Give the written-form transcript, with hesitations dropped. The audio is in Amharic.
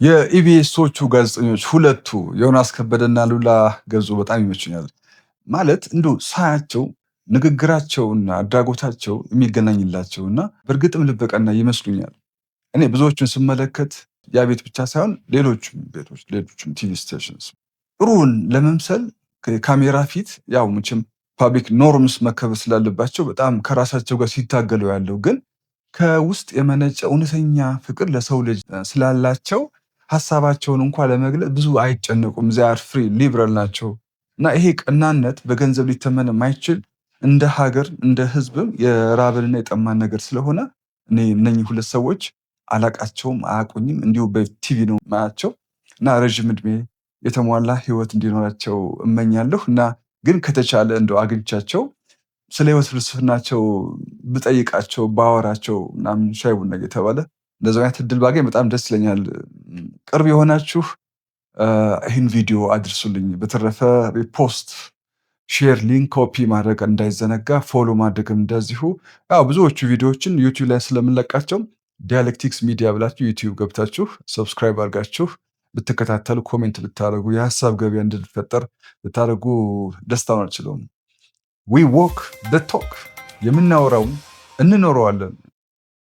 የኢቢኤሶቹ ጋዜጠኞች ሁለቱ ዮናስ ከበደና ሉላ ገዙ በጣም ይመቹኛል። ማለት እንዲሁ ሳያቸው ንግግራቸውና አድራጎታቸው የሚገናኝላቸውና በእርግጥም ልበቀና ይመስሉኛል። እኔ ብዙዎቹን ስመለከት ያ ቤት ብቻ ሳይሆን ሌሎችም ቤቶች ሌሎችም ቲቪ ስቴሽንስ ጥሩን ለመምሰል ካሜራ ፊት ያው መቼም ፓብሊክ ኖርምስ መከበር ስላለባቸው በጣም ከራሳቸው ጋር ሲታገሉ ያለው ግን ከውስጥ የመነጨ እውነተኛ ፍቅር ለሰው ልጅ ስላላቸው ሀሳባቸውን እንኳን ለመግለጽ ብዙ አይጨነቁም። ዚያር ፍሪ ሊብራል ናቸው እና ይሄ ቀናነት በገንዘብ ሊተመን የማይችል እንደ ሀገር እንደ ሕዝብም የራብንና የጠማን ነገር ስለሆነ እኔ እነኚህ ሁለት ሰዎች አላቃቸውም፣ አያውቁኝም። እንዲሁ በቲቪ ነው ማያቸው እና ረዥም እድሜ የተሟላ ህይወት እንዲኖራቸው እመኛለሁ እና ግን ከተቻለ እንደው አግኝቻቸው ስለ ህይወት ፍልስፍናቸው ብጠይቃቸው ባወራቸው ምናምን ሻይ ቡና እየተባለ እንደዚህ አይነት እድል ባገኝ በጣም ደስ ይለኛል። ቅርብ የሆናችሁ ይህን ቪዲዮ አድርሱልኝ። በተረፈ ሪፖስት፣ ሼር፣ ሊንክ ኮፒ ማድረግ እንዳይዘነጋ፣ ፎሎ ማድረግም እንደዚሁ። ያው ብዙዎቹ ቪዲዮዎችን ዩቲዩብ ላይ ስለምንለቃቸው ዲያሌክቲክስ ሚዲያ ብላችሁ ዩቲዩብ ገብታችሁ ሰብስክራይብ አድርጋችሁ ብትከታተሉ፣ ኮሜንት ብታደርጉ፣ የሀሳብ ገበያ እንድንፈጠር ብታደርጉ ደስታውን አልችለውም። ዊ ዎክ ዘ ቶክ፣ የምናወራውን እንኖረዋለን።